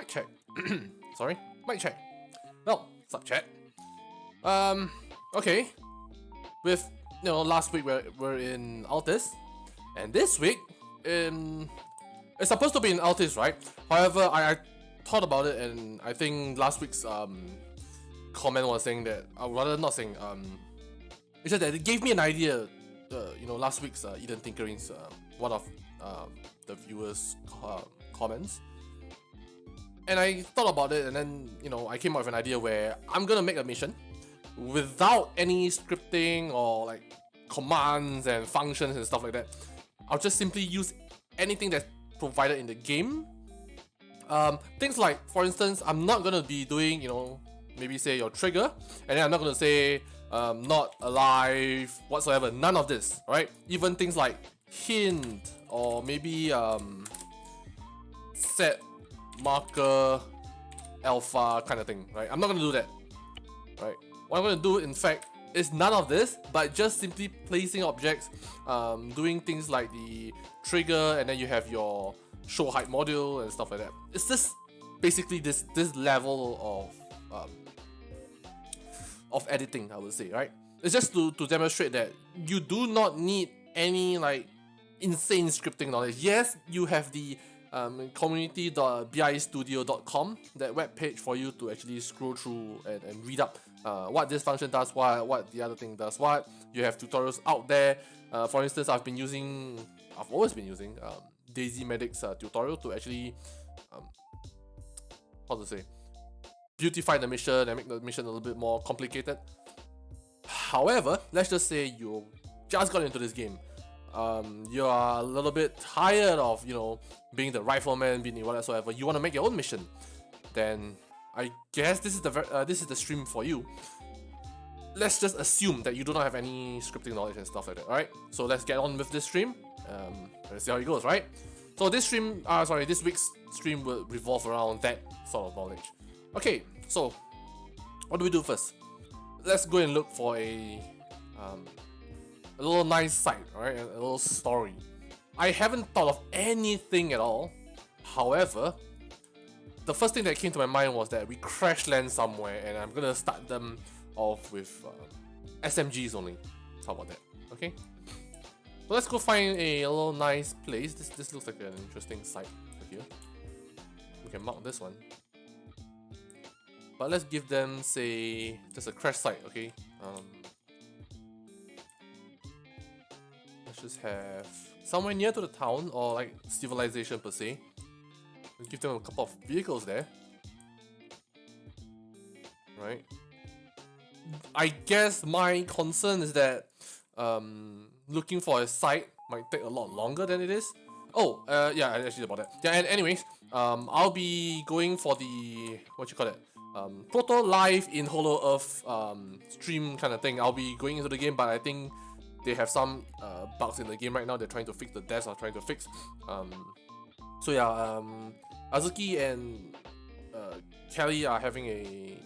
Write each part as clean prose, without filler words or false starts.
Mic check. Sorry, mic check. Well, sup chat. Okay. With last week we're in Altis, and this week it's supposed to be in Altis, right? However, I thought about it, and I think last week's comment was saying that, rather not saying it said that it gave me an idea. Last week's Eden Tinkering's one of the viewers' comments. And I thought about it, and then I came up with an idea where I'm gonna make a mission without any scripting or like commands and functions and stuff like that. I'll just simply use anything that's provided in the game. Things like, for instance, I'm not gonna be doing maybe say your trigger, and then I'm not gonna say not alive whatsoever. None of this, right? Even things like hint or maybe set marker alpha kind of thing, right? I'm not gonna do that, right? What I'm gonna do, in fact, is none of this, but just simply placing objects, doing things like the trigger, and then you have your show height module and stuff like that. It's just basically this level of editing, I would say, right? It's just to demonstrate that you do not need any like insane scripting knowledge. Yes, you have the community.bistudio.com, that web page for you to actually scroll through and read up what this function does, what the other thing does, what. You have tutorials out there. For instance, I've always been using Daisy Medic's tutorial to actually beautify the mission and make the mission a little bit more complicated. However, let's just say you just got into this game. You are a little bit tired of being the rifleman, being whatsoever. You want to make your own mission. Then I guess this is the stream for you. Let's just assume that you do not have any scripting knowledge and stuff like that. Alright, so let's get on with this stream. Let's see how it goes, right? So this week's stream will revolve around that sort of knowledge. Okay, so what do we do first? Let's go and look for a little nice site, alright? A little story. I haven't thought of anything at all. However, the first thing that came to my mind was that we crash land somewhere, and I'm gonna start them off with SMGs only. How about that? Okay. So let's go find a little nice place. This looks like an interesting site here. We can mark this one. But let's give them, say, just a crash site, okay? Let's just have somewhere near to the town, or like civilization per se. Let's give them a couple of vehicles there. Right. I guess my concern is that looking for a site might take a lot longer than it is. Oh, yeah, actually about that. Yeah, and anyways, I'll be going for the Proto Live in Hollow Earth stream kind of thing. I'll be going into the game, but I think they have some bugs in the game right now. They're trying to fix the devs are trying to fix. So yeah, Azuki and Kelly are having a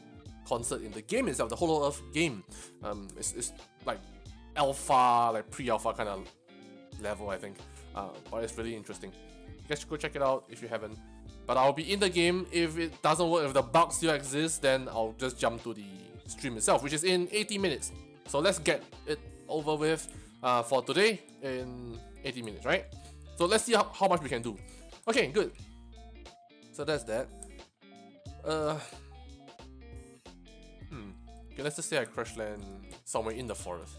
concert in the game itself, the Hollow Earth game. It's like alpha, like pre-alpha kind of level, I think. But it's really interesting. You guys should go check it out if you haven't. But I'll be in the game. If it doesn't work, if the bug still exists, then I'll just jump to the stream itself, which is in 80 minutes. So let's get it over with for today in 80 minutes, right? So let's see how much we can do. Okay, good. So that's that. Okay, let's just say I crash land somewhere in the forest.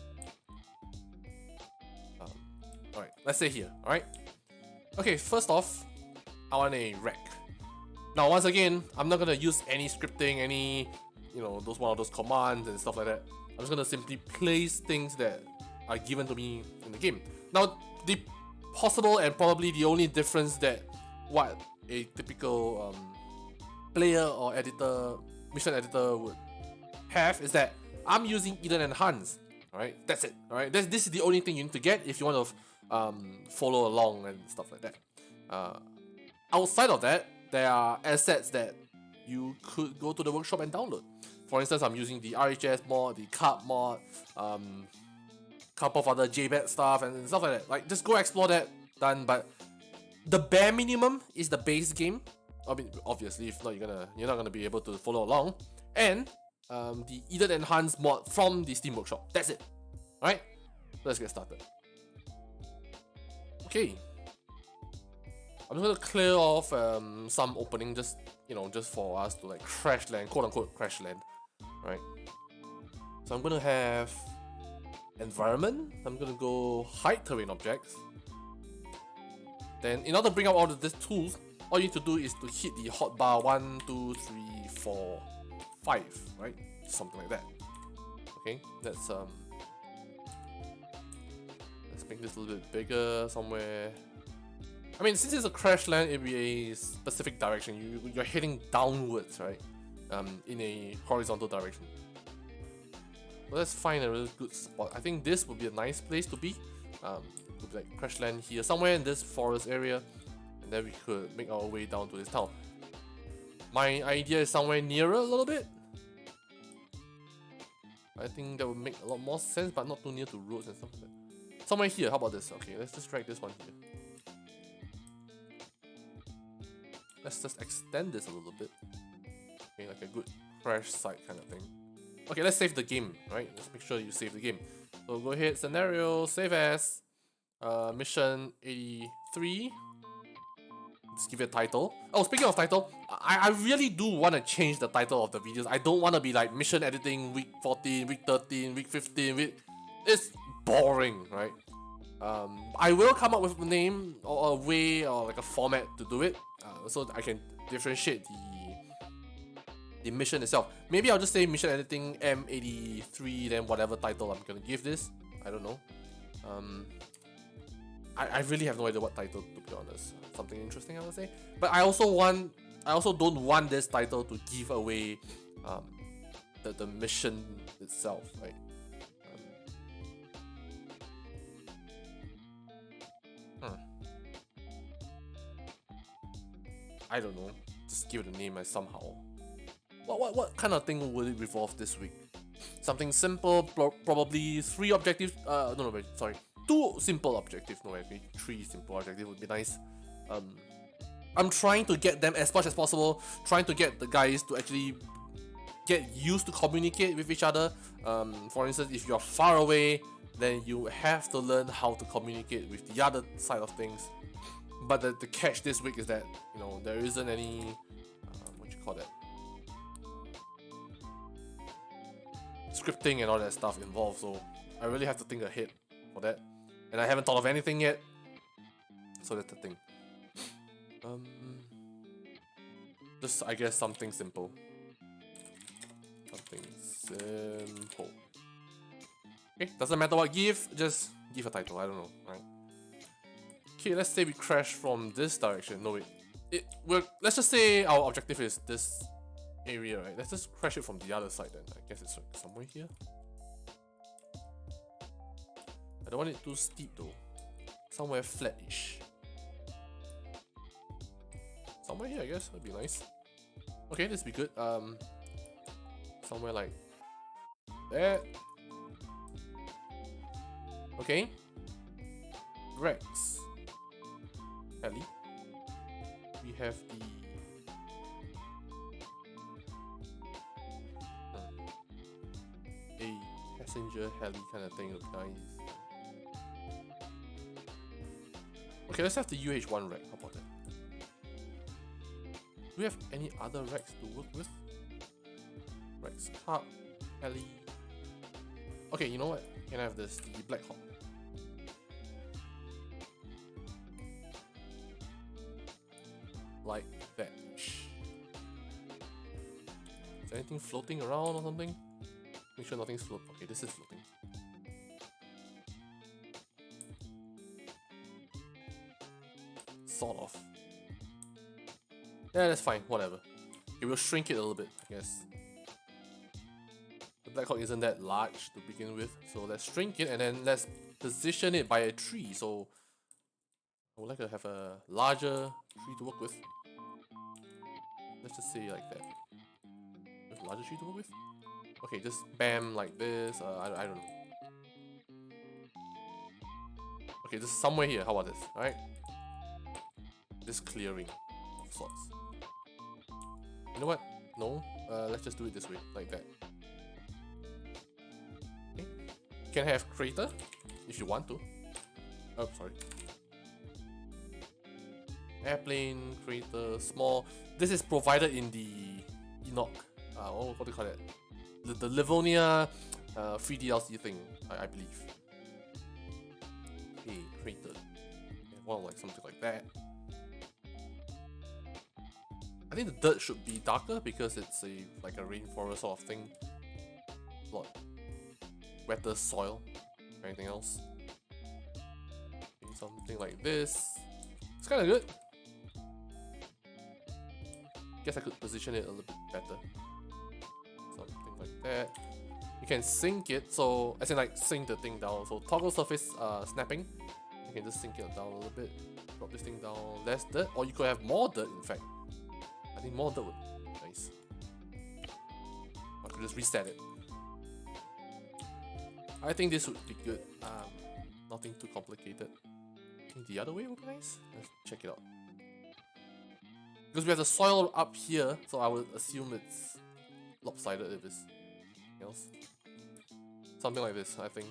Alright, let's say here, alright? Okay, first off, I want a wreck. Now, once again, I'm not gonna use any scripting, any, those commands and stuff like that. I'm just gonna simply place things that are given to me in the game. Now, the possible and probably the only difference that what a typical player or mission editor would have is that I'm using Eden Enhance. Alright, that's it. Alright, this is the only thing you need to get if you want to follow along and stuff like that. Outside of that, there are assets that you could go to the workshop and download. For instance, I'm using the RHS mod, the Carp mod, couple of other JBet stuff and stuff like that. Like, just go explore that, done. But the bare minimum is the base game. I mean, obviously, if not, you're not gonna be able to follow along. And the Edit Enhance mod from the Steam Workshop. That's it. Alright? Let's get started. Okay. I'm just gonna clear off some opening just for us to like crash land, quote unquote crash land. Right. So I'm gonna have environment. I'm gonna go hide terrain objects. Then in order to bring up all of these tools, all you need to do is to hit the hotbar 1, 2, 3, 4, 5, right? Something like that. Okay, let's make this a little bit bigger somewhere. I mean, since it's a crash land, it'll be a specific direction. You're heading downwards, right? In a horizontal direction. So let's find a really good spot. I think this would be a nice place to be. Would be like crash land here, somewhere in this forest area, and then we could make our way down to this town. My idea is somewhere nearer a little bit. I think that would make a lot more sense, but not too near to roads and stuff like that. Somewhere here, how about this? Okay, let's just drag this one here. Let's just extend this a little bit. Okay, like a good crash site kind of thing. Okay, let's save the game, right? Let's make sure you save the game. So go ahead, scenario, save as, mission 83. Let's give it a title. Oh, speaking of title, I really do want to change the title of the videos. I don't want to be like mission editing week 14, week 13, week 15. It's boring, right? I will come up with a name or a way or like a format to do it, so I can differentiate the mission itself. Maybe I'll just say mission editing M83, then whatever title I'm gonna give this. I don't know. I really have no idea what title, to be honest. Something interesting, I would say. But I also don't want this title to give away the mission itself, right? I don't know. Just give it a name as somehow. What kind of thing will it revolve this week? Something simple, probably 3 objectives. No, wait, sorry. 2 simple objectives. No, actually 3 simple objectives would be nice. I'm trying to get them as much as possible. Trying to get the guys to actually get used to communicate with each other. For instance, if you're far away, then you have to learn how to communicate with the other side of things. But the catch this week is that, there isn't any, what you call that, scripting and all that stuff involved, so I really have to think ahead for that. And I haven't thought of anything yet, so that's the thing. Just, I guess, something simple. Something simple. Okay, doesn't matter what give, just give a title, I don't know, right? Okay, let's say we crash from this direction. No, wait. Let's just say our objective is this area, right? Let's just crash it from the other side then. I guess it's like somewhere here. I don't want it too steep though. Somewhere flat-ish. Somewhere here, I guess. That'd be nice. Okay, this would be good. Somewhere like that. Okay. Rex. Heli. We have the a passenger heli kind of thing, nice. Okay, let's have the UH1 Rex. How about that? Do we have any other Rex to work with? Rex Cup, heli. Okay, you know what? Can I have this? The Black Hawk. Like that. Is anything floating around or something? Make sure nothing's floating. Okay, this is floating. Sort of. Yeah, that's fine. Whatever. Okay, we'll shrink it a little bit, I guess. The Black Hawk isn't that large to begin with, so let's shrink it and then let's position it by a tree. So I would like to have a larger tree to work with. Let's just say like that. There's a larger tree to work with? Okay, just bam like this. I don't know. Okay, just somewhere here. How about this? Alright. This clearing of sorts. You know what? No. Let's just do it this way, like that. Okay. You can have crater if you want to. Oh, sorry. Airplane, crater, small. This is provided in the Enoch. What do you call it? The Livonia free DLC thing, I believe. Okay, crater. Well, like something like that. I think the dirt should be darker because it's like a rainforest sort of thing. A lot wetter soil. Anything else? Okay, something like this. It's kind of good. Guess I could position it a little bit better. Something like that. You can sink it, so as in like sink the thing down. So toggle surface snapping. You can just sink it down a little bit. Drop this thing down. Less dirt, or you could have more dirt. In fact, I think more dirt would be nice. I could just reset it. I think this would be good. Nothing too complicated. I think the other way would be nice. Let's check it out. Because we have the soil up here, so I would assume it's lopsided if it's anything else. Something like this, I think.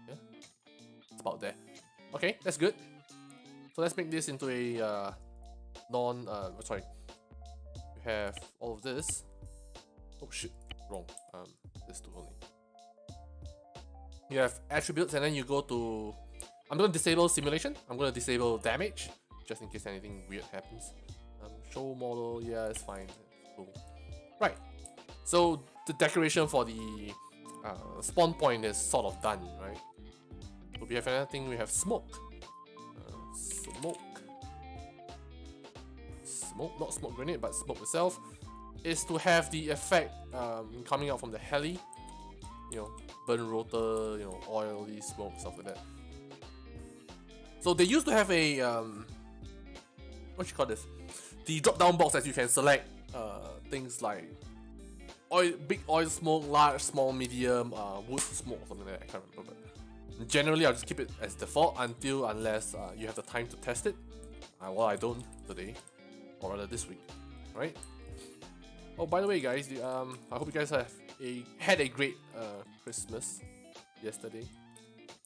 Yeah, it's about there. Okay, that's good. So let's make this into a sorry. We have all of this. Oh shit, wrong. This two only. You have attributes, and then you go to. I'm going to disable simulation. I'm going to disable damage, just in case anything weird happens. Show model, yeah, it's fine. Cool. Right. So the decoration for the spawn point is sort of done, right? So we have another thing. We have smoke. Smoke, not smoke grenade, but smoke itself, is to have the effect coming out from the heli. You know, burn rotor, you know, oily smoke, stuff like that. So they used to have a what you call this? The drop-down box that you can select things like big oil smoke, large, small, medium, wood smoke, something like that. I can't remember. But generally, I'll just keep it as default unless you have the time to test it. Well, I don't today, or rather this week, right? Oh, by the way, guys, I hope you guys had a great Christmas yesterday.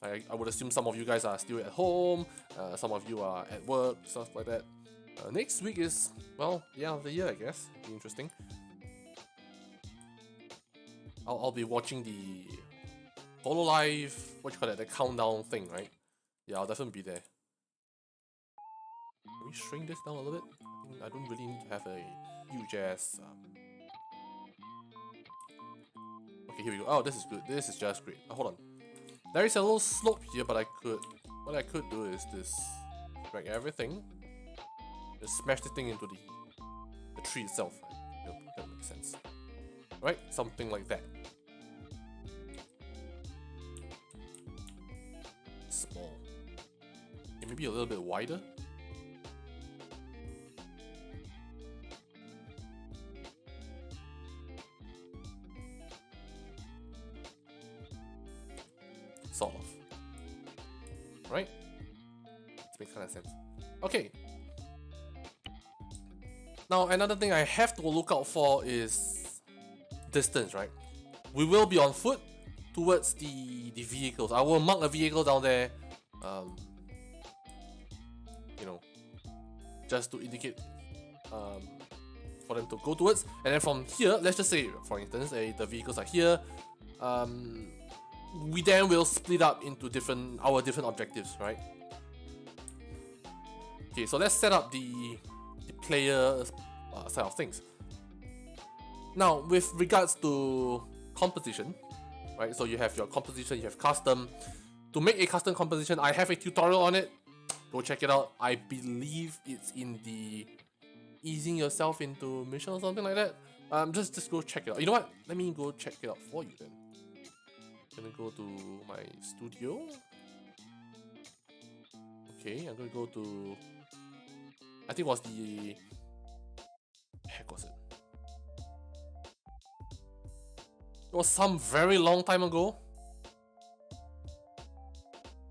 I would assume some of you guys are still at home, some of you are at work, stuff like that. Next week is, well, the end of the year, I guess. Be interesting. I'll be watching the HoloLive, what you call it, the countdown thing, right? Yeah, I'll definitely be there. Can we shrink this down a little bit? I don't really need to have a huge ass. Okay, here we go. Oh, this is good. This is just great. Hold on. There is a little slope here, but what I could do is this: drag everything, just smash the thing into the tree itself. That makes sense, right? Something like that. Small. Okay, maybe a little bit wider. Sort of. Right? This makes kind of sense. Okay. Now, another thing I have to look out for is distance, right? We will be on foot towards the vehicles. I will mark a vehicle down there, you know, just to indicate for them to go towards. And then from here, let's just say, for instance, the vehicles are here. We then will split up into our different objectives, right? Okay, so let's set up the player side of things. Now, with regards to composition, right? So you have your composition, you have custom. To make a custom composition, I have a tutorial on it. Go check it out. I believe it's in the easing yourself into mission or something like that. Just go check it out. You know what? Let me go check it out for you then. I'm gonna go to my studio. Okay, I'm gonna go to, I think it was the heck was it? It was some very long time ago.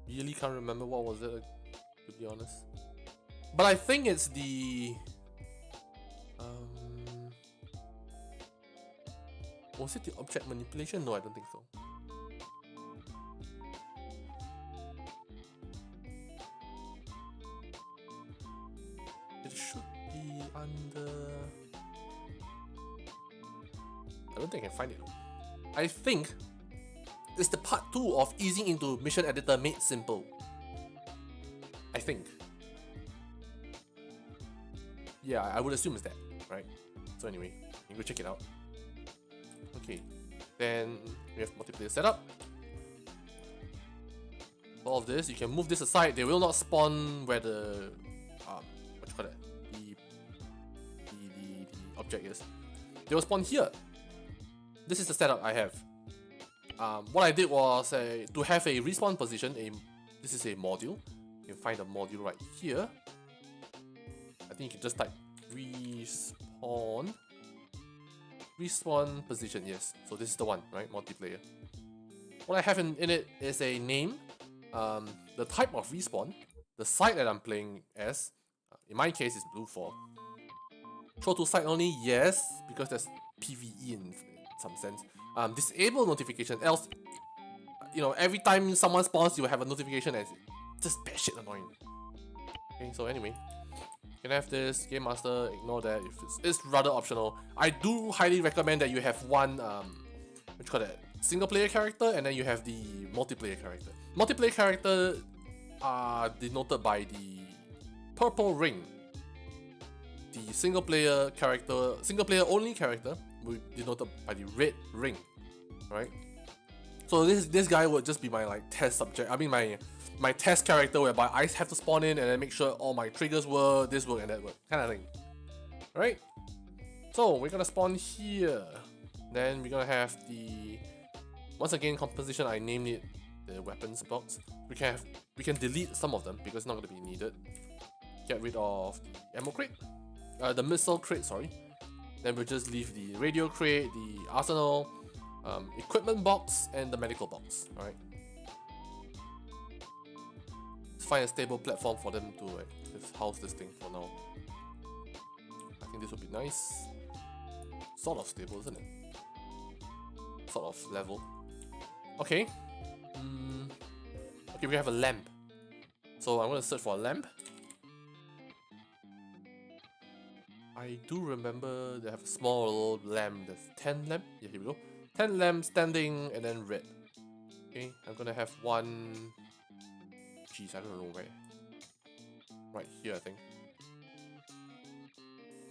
Really can't remember what was it, to be honest. But I think it's the Was it the object manipulation? No, I don't think so. It should be under... I don't think I can find it. I think it's the part 2 of easing into mission editor made simple. I think. Yeah, I would assume it's that, right? So anyway, you can go check it out. Okay, then we have multiplayer setup. For all of this, you can move this aside. They will not spawn where the what you call that? The object is. They will spawn here. This is the setup I have. What I did was to have a respawn position. This is a module. You can find the module right here. I think you can just type respawn position. Yes, so this is the one, right? Multiplayer. What I have in it is a name, the type of respawn, the site that I'm playing as. In my case, it's Blue 4. Show to site only, yes, because there's PvE in some sense. Disable notification, else, you know, every time someone spawns, you will have a notification and it's just batshit annoying. Okay, so anyway, you can have this Game Master, ignore that if it's rather optional. I do highly recommend that you have one, what you call that, single player character, and then you have the multiplayer character. Multiplayer character are denoted by the purple ring. The single player only character will be denoted by the red ring, right? So this guy would just be my like test subject. I mean my test character whereby I have to spawn in and then make sure all my triggers work, this work and that work, kind of thing. Alright? So we're gonna spawn here. Then we're gonna have the, once again, composition, I named it the weapons box. We can delete some of them because it's not gonna be needed. Get rid of the ammo crate. The missile crate, sorry. Then we'll just leave the radio crate, the arsenal, equipment box, and the medical box. Alright. Let's find a stable platform for them to just house this thing for now. I think this would be nice. Sort of stable, isn't it? Sort of level. Okay. Okay, we have a lamp. So I'm gonna search for a lamp. I do remember they have a small little lamp. There's 10 lamp. Yeah, here we go. 10 lamps standing and then red. Okay, I'm gonna have one. Jeez, I don't know where. Right here, I think.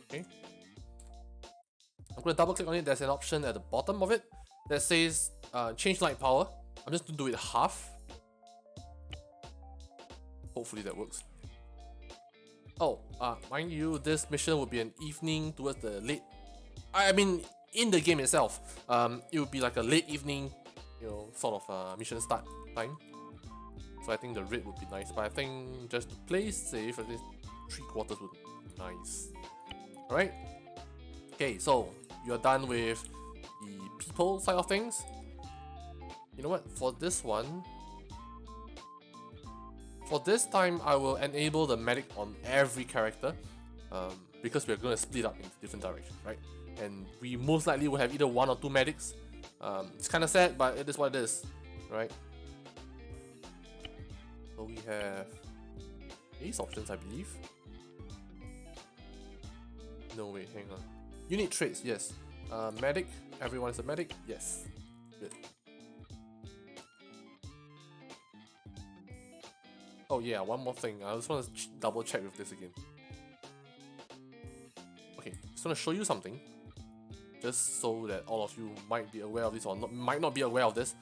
Okay. I'm gonna double click on it. There's an option at the bottom of it that says change light power. I'm just gonna do it half. Hopefully that works. Oh, mind you, this mission will be an evening towards the late. I mean, in the game itself, it would be like a late evening, you know, sort of mission start time. So I think the red would be nice, but I think just to play safe, at least 3/4 would be nice. Alright? Okay, so you're done with the people side of things. You know what? For this one, for this time, I will enable the medic on every character because we're going to split up into different directions, right? And we most likely will have either 1 or 2 medics. It's kind of sad, but it is what it is, right? So we have these options, I believe. No, wait, hang on. Unit traits, yes. Medic, everyone is a medic, yes. Good. Oh yeah, one more thing. I just want to double check with this again. Okay, just want to show you something, just so that all of you might be aware of this or might not be aware of this.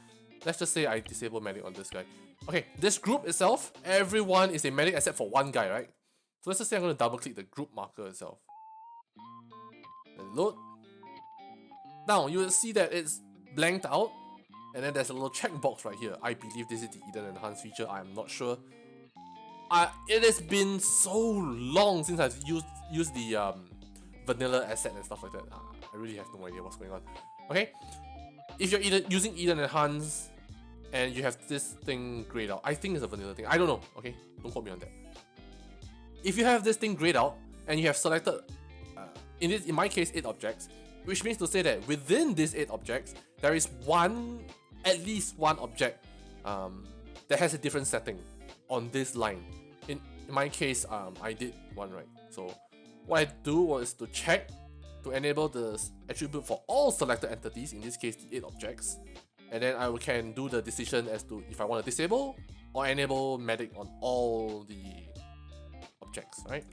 Let's just say I disable medic on this guy. Okay, this group itself, everyone is a medic except for one guy, right? So let's just say I'm going to double click the group marker itself. And load. Now you will see that it's blanked out, and then there's a little checkbox right here. I believe this is the Eden Enhanced feature. I'm not sure. It has been so long since I've used the vanilla asset and stuff like that. I really have no idea what's going on. Okay, if you're using Eden Enhanced and you have this thing grayed out, I think it's a vanilla thing. I don't know. Okay, don't quote me on that. If you have this thing grayed out and you have selected, in my case, 8 objects, which means to say that within these 8 objects, there is at least one object that has a different setting on this line. In my case, I did one, right? So what I do was to check to enable the attribute for all selected entities, in this case the 8 objects, and then I can do the decision as to if I want to disable or enable medic on all the objects, right?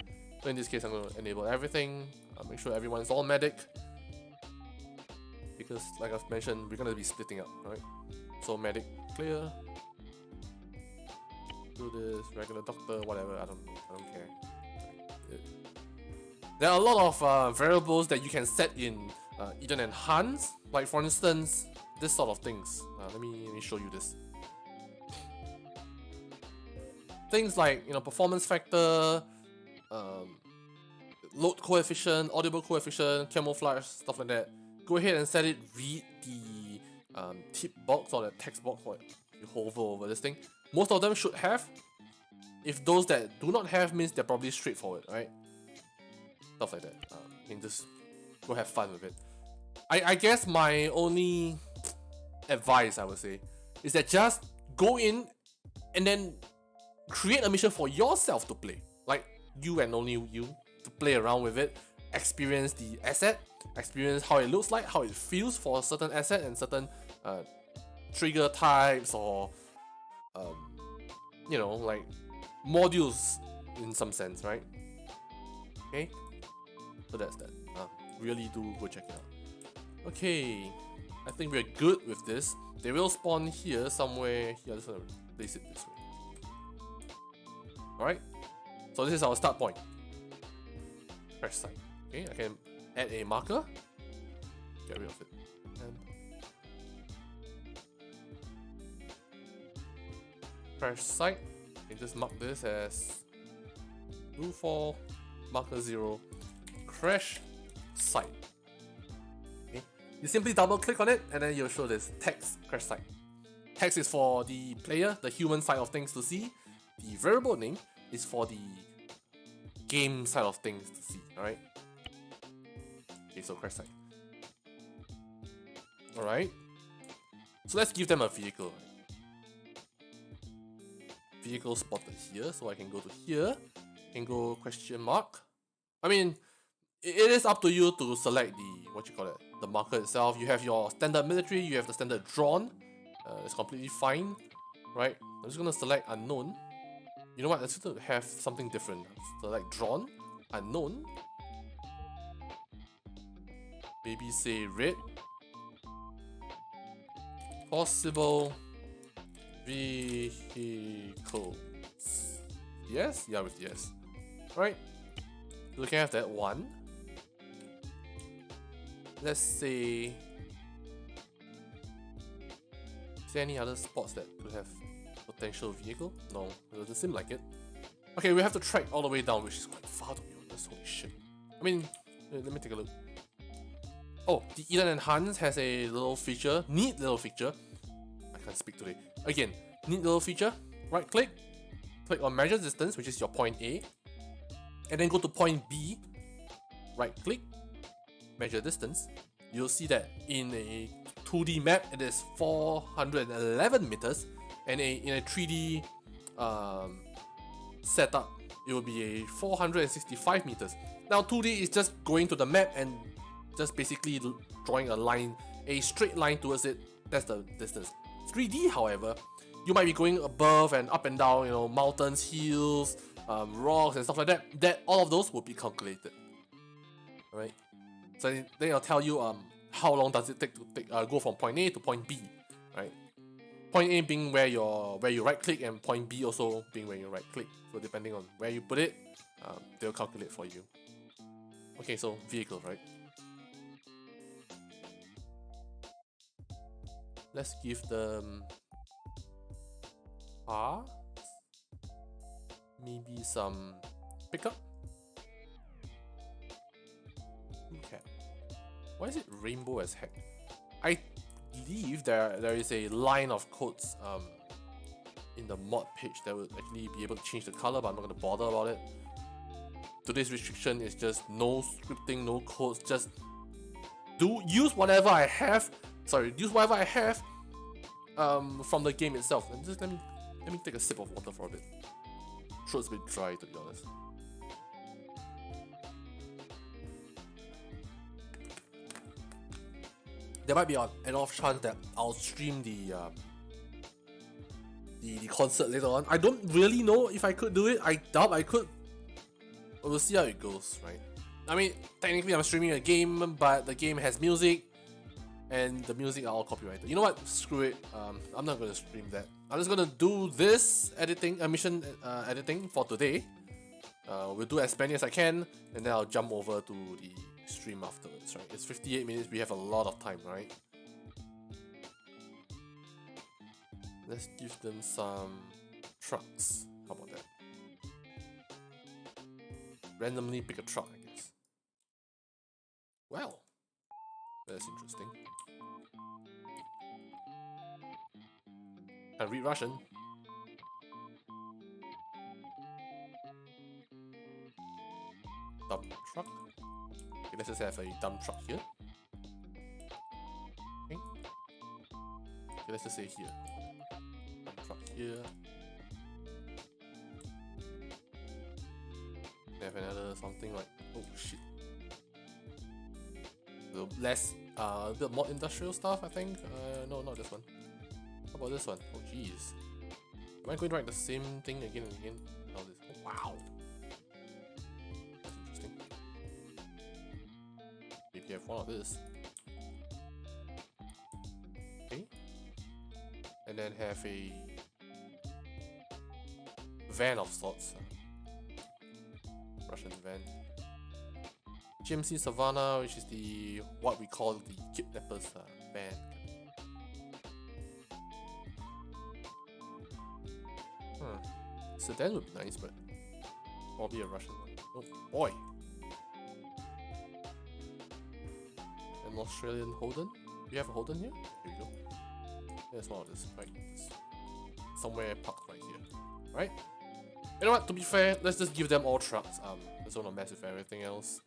So in this case, I'm going to enable everything, make sure everyone is all medic, because like I've mentioned, we're going to be splitting up, right? So medic clear, do this, regular doctor, whatever, I don't care. There are a lot of variables that you can set in Eden Enhance, like for instance, this sort of things. Let me show you this. Things like, performance factor, load coefficient, audible coefficient, camouflage, stuff like that. Go ahead and set it, read the tip box or the text box, or you hover over this thing. Most of them should have. If those that do not have means they're probably straightforward, right? Stuff like that. You can just go have fun with it. I guess my only advice, I would say, is that just go in and then create a mission for yourself to play. Like, you and only you, to play around with it, experience the asset, experience how it looks like, how it feels for a certain asset and certain trigger types, or like modules in some sense, right? Okay, so that's that. Really do go check it out. Okay, I think we're good with this. They will spawn here somewhere. Here, I'm just gonna place it this way. Alright, so this is our start point. Crash site. Okay, I can add a marker. Get rid of it. And crash site. You can just mark this as 24 marker 0 crash site. Okay, you simply double click on it and then you'll show this text crash site. Text is for the player, the human side of things to see. The variable name is for the game side of things to see. Alright. Okay, so crash site. Alright. So let's give them a vehicle. Vehicle spotted here, so I can go to here and go question mark. I mean, it is up to you to select the marker itself. You have your standard military, you have the standard drawn. It's completely fine, right? I'm just gonna select unknown. You know what? Let's just have something different. Select drawn, unknown. Maybe say red. Possible vehicles. Yes? Yeah, with yes. Right. So we can have that one. Let's say, is there any other spots that could have potential vehicle? No, it doesn't seem like it. Okay, we have to track all the way down, which is quite far to be honest. Holy shit. I mean, let me take a look. Oh, the Eden Enhance has a little feature, neat little feature. I can't speak today. Again, neat little feature. Right click, click on measure distance, which is your point A, and then go to point B. Right click, measure distance. You'll see that in a 2D map it is 411 meters, and in a 3D setup it will be a 465 meters. Now 2D is just going to the map and just basically drawing a line, a straight line towards it. That's the distance. 3D, however, you might be going above and up and down, mountains, hills, rocks and stuff like that. That all of those will be calculated. Alright. So then it'll tell you how long does it take to go from point A to point B, right? Point A being where you right click, and point B also being where you right click. So depending on where you put it, they'll calculate for you. Okay, so vehicle, right? Let's give them cars, maybe some pickup. Okay. Why is it rainbow as heck? I believe there is a line of codes in the mod page that would actually be able to change the color, but I'm not going to bother about it. Today's restriction is just no scripting, no codes, just use whatever I have. Sorry, use whatever I have from the game itself. And just let me take a sip of water for a bit. Throat's a bit dry, to be honest. There might be an off chance that I'll stream the concert later on. I don't really know if I could do it. I doubt I could. But we'll see how it goes, right? I mean, technically I'm streaming a game, but the game has music, and the music are all copyrighted. You know what? Screw it. I'm not gonna stream that. I'm just gonna do this mission editing for today. We'll do as many as I can, and then I'll jump over to the stream afterwards, right? It's 58 minutes. We have a lot of time, right? Let's give them some trucks. How about that? Randomly pick a truck, I guess. Well, that's interesting. Can I read Russian? Dump truck. Okay, let's just have a dump truck here. Okay. Okay, let's just say here. Dump truck here. We have another something like, oh shit. A little less, a bit more industrial stuff, I think. No, not this one. How about this one? Oh jeez. Am I going to write the same thing again and again? Oh, this. Oh, wow. That's interesting. Maybe have one of this. Okay. And then have a van of sorts. Russian van. GMC Savannah, which is the what we call the kidnappers van. Sedan would be nice, but probably a Russian one. Oh boy! An Australian Holden. Do you have a Holden here? Here we go. There's one of this, right? Somewhere parked right here. Right? You know what? To be fair, let's just give them all trucks. Let's not mess with everything else.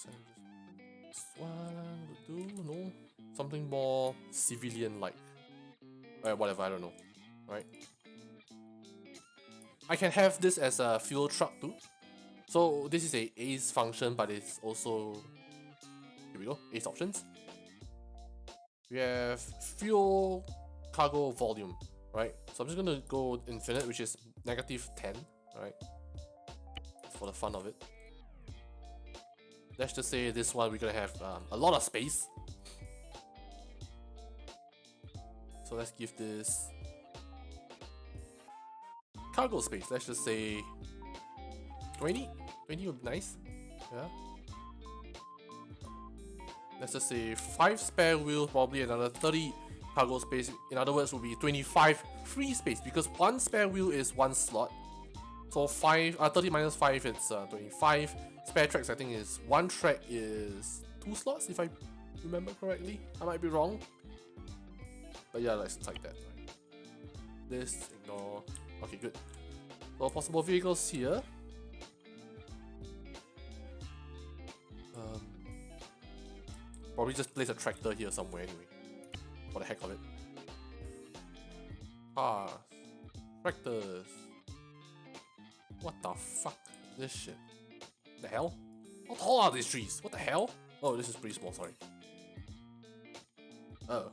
This one would do, no? Something more civilian-like. Whatever, I don't know. Right? I can have this as a fuel truck too. So this is a ACE function, but it's also, here we go, ACE options. We have fuel cargo volume, right? So I'm just gonna go infinite, which is -10, right? For the fun of it. Let's just say this one we're gonna have a lot of space. So let's give this cargo space. Let's just say 20. 20 would be nice. Yeah. Let's just say 5 spare wheels, probably another 30 cargo space. In other words, will be 25 free space because 1 spare wheel is 1 slot. So 30 minus 5, it's 25. Spare tracks, I think, is 1 track is 2 slots, if I remember correctly. I might be wrong. But yeah, let's like that. Right? This, ignore. Okay, good. So possible vehicles here. Probably just place a tractor here somewhere anyway. For the heck of it. Cars. Tractors. What the fuck? This shit. The hell? How tall are these trees? What the hell? Oh, this is pretty small, sorry. Oh.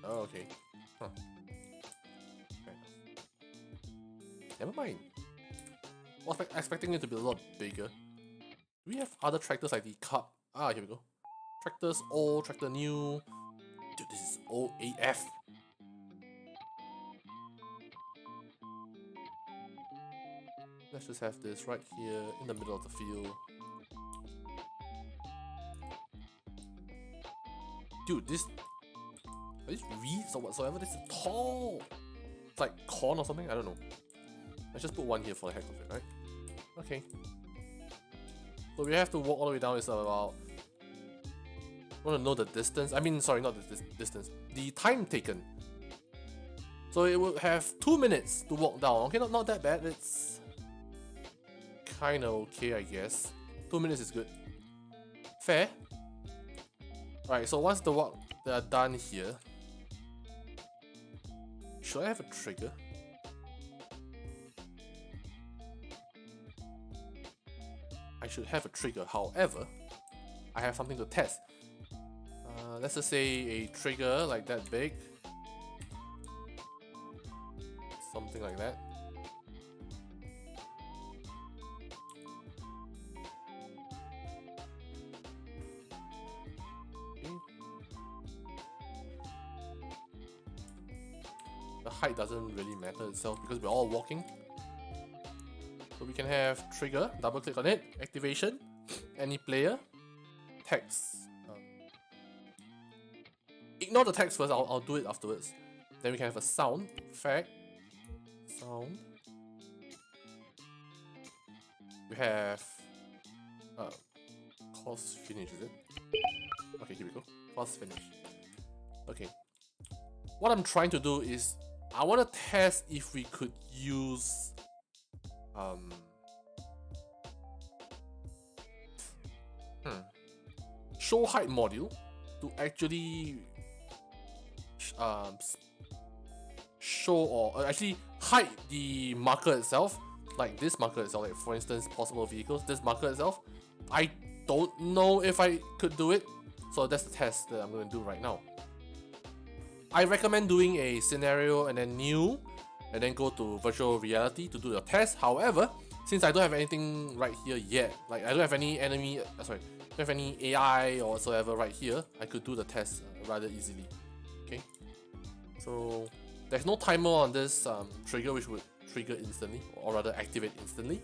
Oh, okay. Huh. Fair enough. Never mind. I was expecting it to be a lot bigger. Do we have other tractors like the Cup? Ah, here we go. Tractors old, tractor new. Dude, this is old AF. Let's just have this right here in the middle of the field. Dude, are these reeds or whatsoever? This is tall! It's like corn or something? I don't know. Let's just put one here for the heck of it, right? Okay. So we have to walk all the way down. It's about... I want to know the distance. I mean, sorry, not the distance. The time taken. So it would have 2 minutes to walk down. Okay, not that bad. It's kind of okay, I guess. 2 minutes is good. Fair. Right, so once the work they are done here, should I have a trigger? I should have a trigger. However, I have something to test. Let's just say a trigger like that big, something like that. Okay. The height doesn't really matter itself because we're all walking. So we can have trigger, double click on it, activation, any player, text. Ignore the text first, I'll do it afterwards. Then we can have a sound, effect, sound. We have course finish, is it? Okay, here we go. Course finish. Okay. What I'm trying to do is I want to test if we could use show height module to actually show or actually hide the marker itself, like this marker itself, like for instance possible vehicles, this marker itself. I don't know if I could do it, so that's the test that I'm going to do right now. I recommend doing a scenario and then new, and then go to virtual reality to do the test. However, since I don't have anything right here yet, like I don't have any enemy, don't have any AI or whatsoever right here, I could do the test rather easily. Okay, so there's no timer on this trigger which would trigger instantly, or rather activate instantly.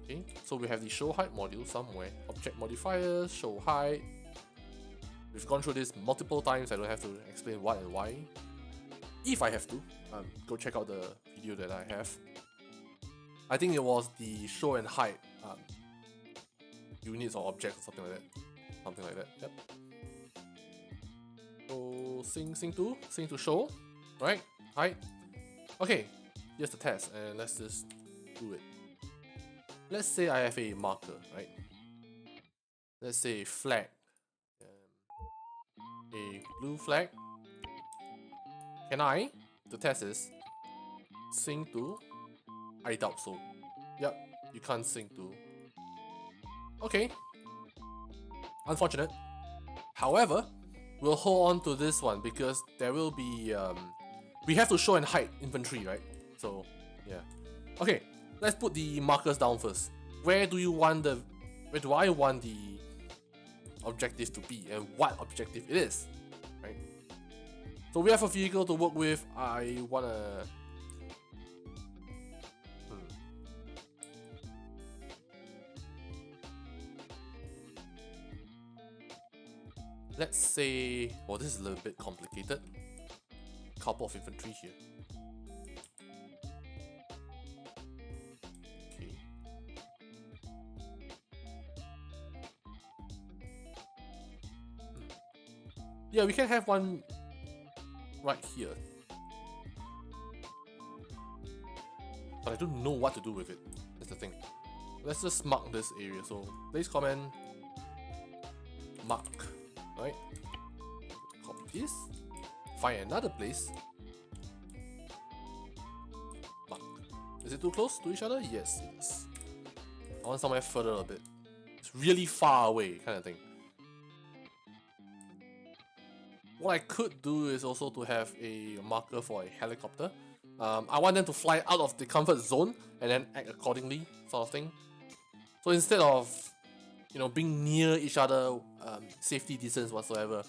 Okay, so we have the show height module somewhere, object modifiers, show height. We've gone through this multiple times, I don't have to explain what and why. If I have to, go check out the video that I have. I think it was the show and hide units or objects or something like that. Something like that, yep. So sing to show, right? Hide. Okay, here's the test, and let's just do it. Let's say I have a marker, right? Let's say flag. A blue flag. Can I, the test is, sing to? I doubt so. Yep, you can't sing to. Okay. Unfortunate. However, we'll hold on to this one because there will be we have to show and hide infantry, right? So yeah. Okay, let's put the markers down first. Where do I want the objective to be and what objective it is, right? So we have a vehicle to work with. I wanna let's say, well, this is a little bit complicated. Couple of infantry here. Okay. Yeah, we can have one right here. But I don't know what to do with it. That's the thing. Let's just mark this area. So place command mark, right? Copy this. Find another place. Mark. Is it too close to each other? Yes, it is. I want somewhere further a bit. It's really far away, kind of thing. What I could do is also to have a marker for a helicopter. I want them to fly out of the comfort zone and then act accordingly, sort of thing. So instead of, you know, being near each other, safety distance whatsoever,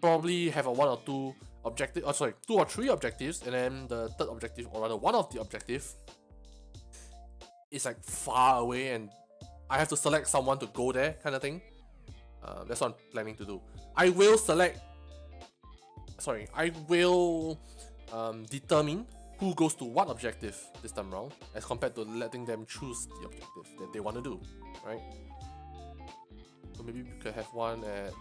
probably have a one or two objective, two or three objectives, and then the third objective, or rather one of the objective, is like far away, and I have to select someone to go there, kind of thing. That's what I'm planning to do. I will determine who goes to what objective this time around, as compared to letting them choose the objective that they want to do, right? So maybe we could have one at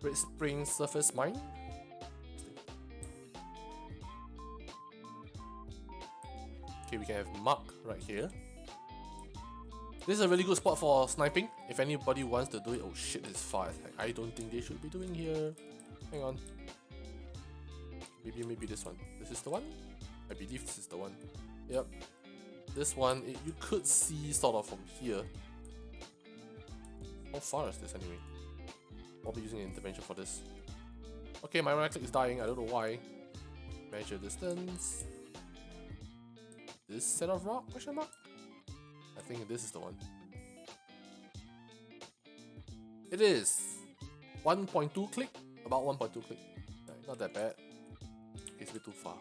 Red Spring Surface Mine. Okay, we can have Mark right here. This is a really good spot for sniping. If anybody wants to do it, oh shit, it's far as heck. I don't think they should be doing here. Hang on. Maybe this one. This is the one? I believe this is the one. Yep. This one, you could see sort of from here. How far is this anyway? I'll be using an intervention for this. Okay, my right click is dying. I don't know why. Measure distance. This set of rock? Question mark? I think this is the one. It is 1.2 click. About 1.2 click. Right, not that bad. It's a bit too far.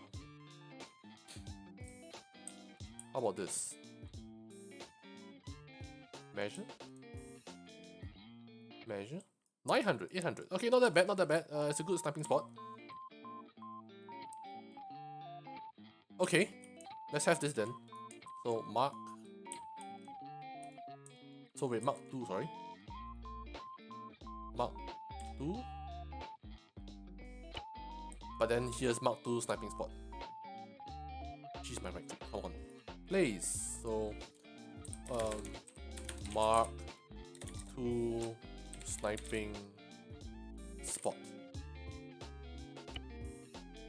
How about this? Measure. Measure. 900, 800. Okay, not that bad, not that bad. It's a good sniping spot. Okay, let's have this then. So mark. So wait, mark 2, sorry. Mark 2. But then here's mark 2 sniping spot. Jeez, my right click. Come on. Place. So mark 2 sniping spot.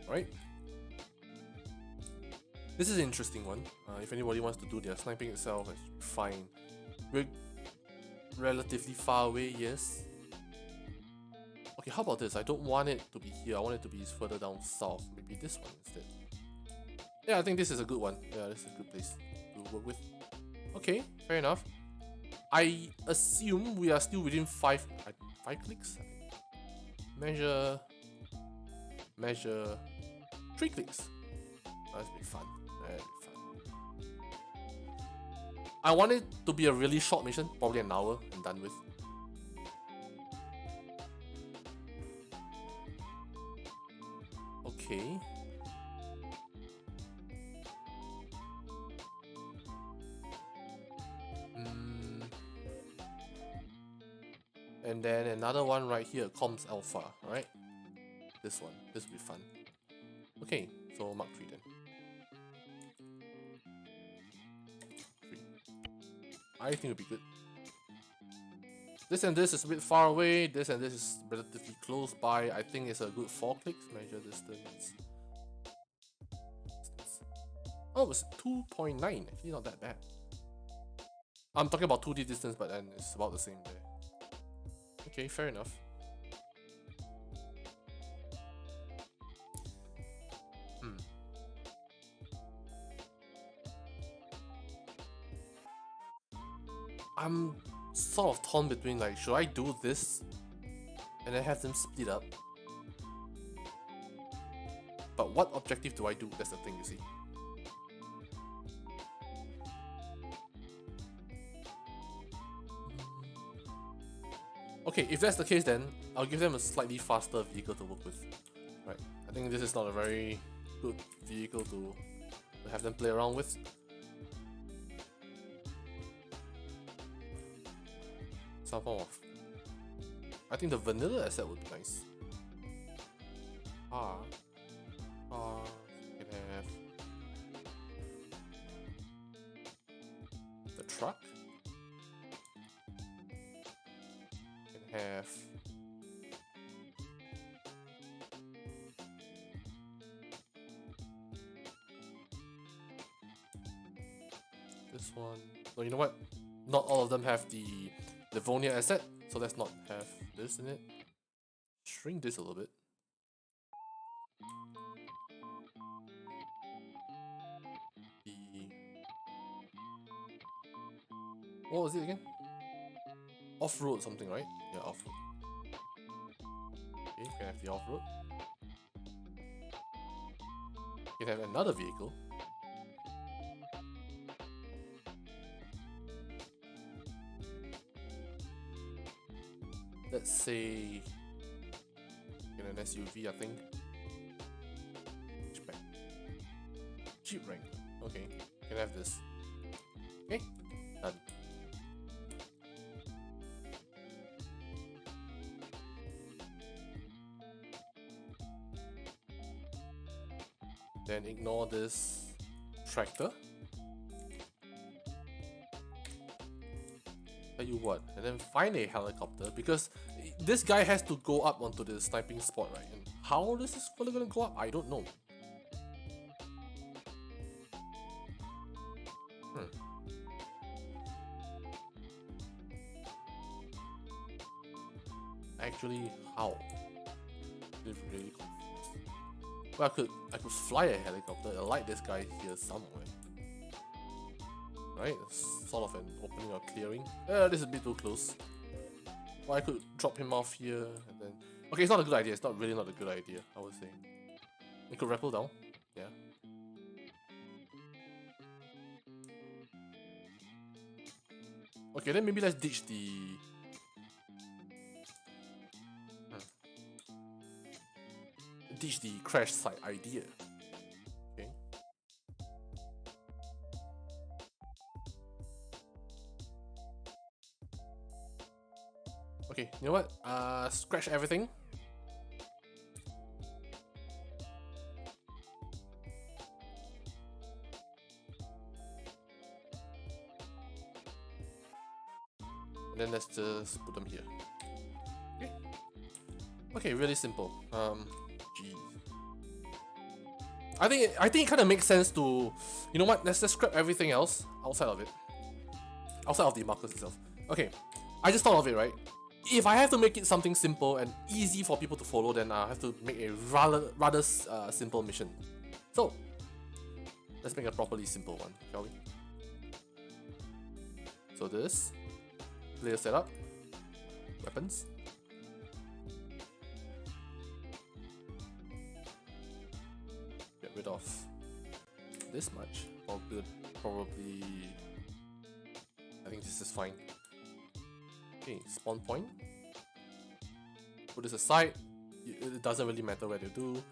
Right? This is an interesting one. If anybody wants to do their sniping itself, it's fine. We're relatively far away, yes. Okay, how about this? I don't want it to be here. I want it to be further down south. Maybe this one instead. Yeah, I think this is a good one. Yeah, this is a good place to work with. Okay, fair enough. I assume we are still within 5 clicks. Measure 3 clicks. That's be fun. That'd be fun. I want it to be a really short mission, probably an hour and done with. Okay. And then another one right here, comms alpha, right? This one, this will be fun. Okay, so mark 3 then. 3. I think it'll be good. This and this is a bit far away, this and this is relatively close by. I think it's a good 4 clicks. Measure distance. Oh, it's 2.9, actually not that bad. I'm talking about 2D distance, but then it's about the same there. Okay, fair enough. I'm sort of torn between like, should I do this and then have them split up? But what objective do I do? That's the thing, you see. Okay, if that's the case, then I'll give them a slightly faster vehicle to work with. Right, I think this is not a very good vehicle to have them play around with. Some form of... I think the vanilla asset would be nice. You can have the truck. Have this one. No, you know what? Not all of them have the Livonia asset, so let's not have this in it. Shrink this a little bit. What was it again? Off-road something, right? Yeah, off-road. Okay, you can have the off-road. You can have another vehicle. Let's say in an SUV, I think. Hatchback. Jeep Wrangler. Okay, you can have this. Okay, done. Then ignore this tractor. you what, and then find a helicopter, because this guy has to go up onto the sniping spot, right? And how is this fella gonna go up? I don't know. Actually, how? I'm really confused. Well, I could fly a helicopter and light this guy here somewhere. Right? It's sort of an opening or clearing. This is a bit too close. Or I could drop him off here and then... Okay, it's not a good idea. It's not really not a good idea, I would say. We could rappel down. Yeah. Okay, then maybe let's ditch the... Ditch the crash site idea. Okay. Okay, you know what? Scratch everything. And then let's just put them here. Okay. Okay, really simple. Geez. I think it kind of makes sense to, you know what? Let's just scrap everything else outside of it. Outside of the markers itself. Okay, I just thought of it, right? If I have to make it something simple and easy for people to follow, then I have to make a rather simple mission. So, let's make a properly simple one, shall we? So this, player setup, weapons. Get rid of this much, or probably, I think this is fine. Okay, spawn point. Put this aside. It doesn't really matter where they do.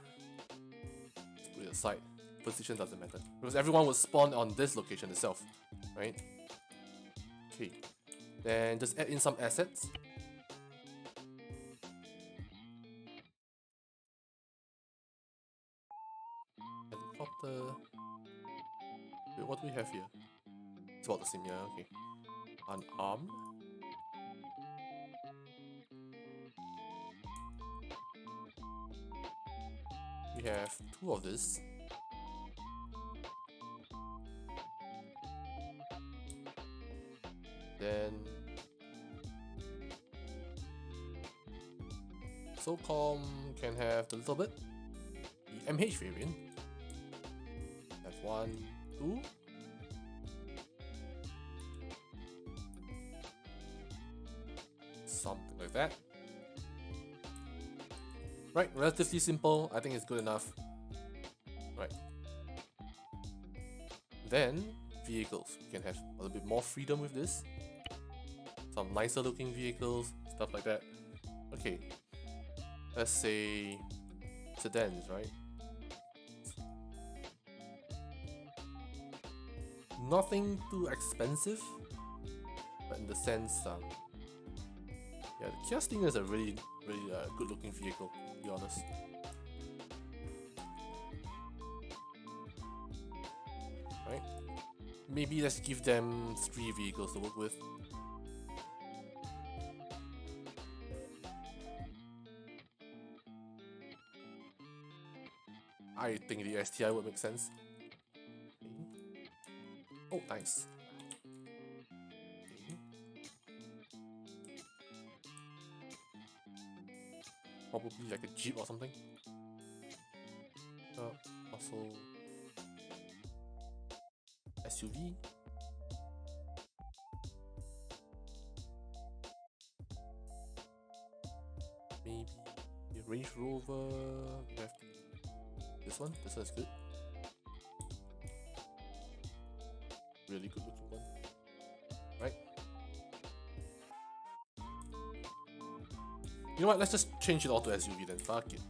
Just put it aside. Position doesn't matter because everyone will spawn on this location itself, right? Okay. Then just add in some assets. Helicopter. Wait, what do we have here? It's about the same, yeah, okay. Unarmed. We have 2 of this. Then SOCOM can have a little bit. The MH variant. Have 1, 2. Something like that. Right, relatively simple. I think it's good enough. Right. Then, vehicles. You can have a little bit more freedom with this. Some nicer looking vehicles, stuff like that. Okay. Let's say sedans, right? Nothing too expensive, but in the sense, yeah, the Kia Stinger is a really good looking vehicle, to be honest. Right? Maybe let's give them 3 vehicles to work with. I think the STI would make sense. Okay. Oh, nice. Okay. Probably like a Jeep or something. Also SUV. Maybe the Range Rover. We have this one. This one is good. Really good looking one. Right? You know what? Let's just change it all to SUV then. Fuck it.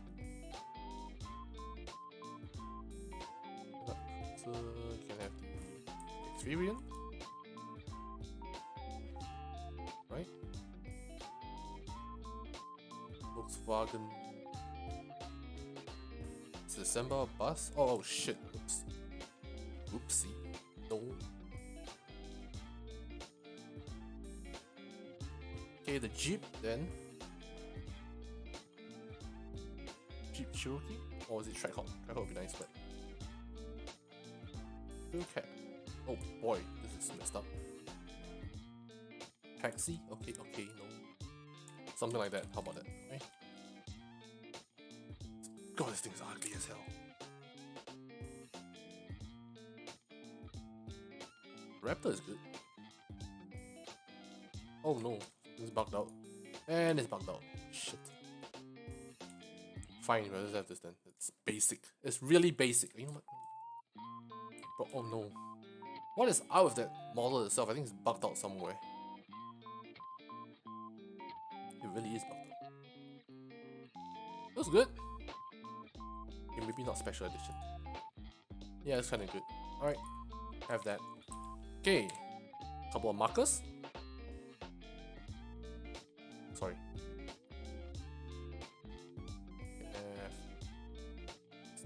So you can have the Experience. Right? Volkswagen. It's December bus. Oh shit. Oops. Oopsie. No. Okay, the Jeep then. Jeep Cherokee? Or is it Trackhawk? Trackhawk would be nice, but... Okay. Oh boy, this is messed up. Taxi? Okay, no. Something like that, how about that? Okay. God, this thing's ugly as hell. Raptor is good. Oh no, it's bugged out. And it's bugged out. Shit. Fine, we'll just have this then. It's basic. It's really basic. You know what? But oh no. What is out of that model itself? I think it's bugged out somewhere. It really is bugged out. It was good. Okay, maybe not special edition. Yeah, it's kind of good. Alright, have that. Okay, couple of markers. Sorry.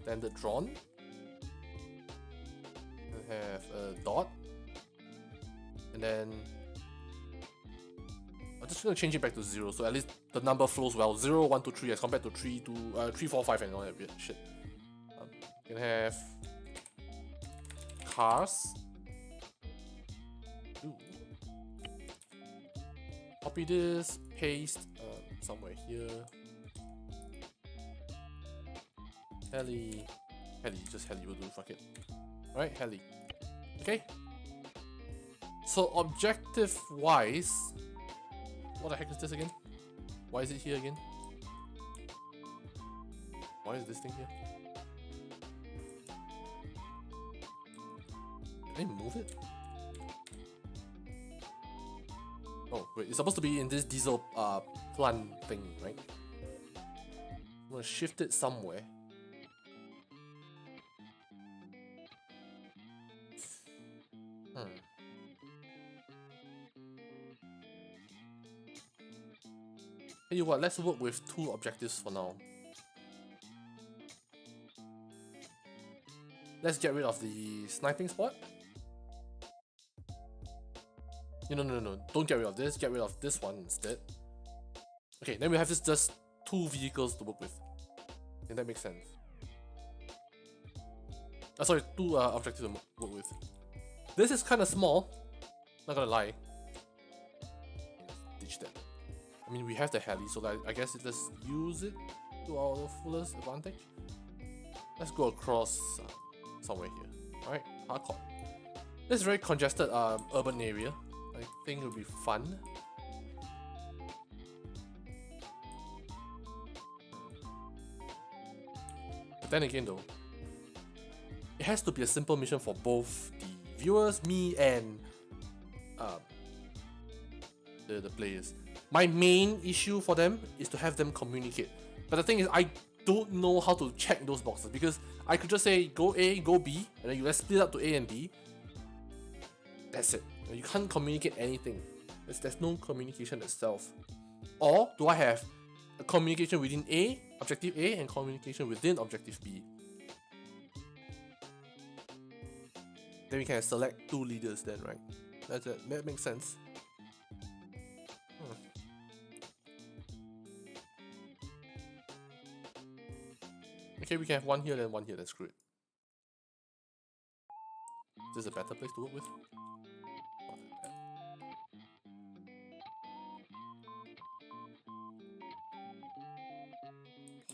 Standard drawn. We have a dot. And then I'm just gonna change it back to 0, so at least the number flows well. 0, 1, 2, 3 as compared to 3, 2, 3, 4, 5 and all that weird shit. You can have cars. Ooh. Copy this, paste somewhere here. Heli, just heli will do, fuck it. Alright, heli. Okay. So objective wise, what the heck is this again? Why is it here again? Why is this thing here? Can I move it? Oh wait, it's supposed to be in this diesel plant thing, right? I'm gonna shift it somewhere. Tell you what, let's work with 2 objectives for now. Let's get rid of the sniping spot. No. Don't get rid of this. Get rid of this one instead. Okay, then we have just 2 vehicles to work with. I think that makes sense. Sorry, 2 objectives to work with. This is kind of small. Not gonna lie. Ditch that. I mean, we have the heli, so I guess let's use it to our fullest advantage. Let's go across somewhere here. Alright, hardcore. This is a very congested urban area. I think it would be fun. But then again though, it has to be a simple mission for both the viewers, me, and the players. My main issue for them is to have them communicate. But the thing is, I don't know how to check those boxes, because I could just say go A, go B, and then you let's split up to A and B. That's it. You can't communicate anything. There's no communication itself. Or do I have a communication within A, objective A, and communication within objective B? Then we can select 2 leaders then, right? That's it. That makes sense. Okay, we can have 1 here, then 1 here, that's great. Is this a better place to work with?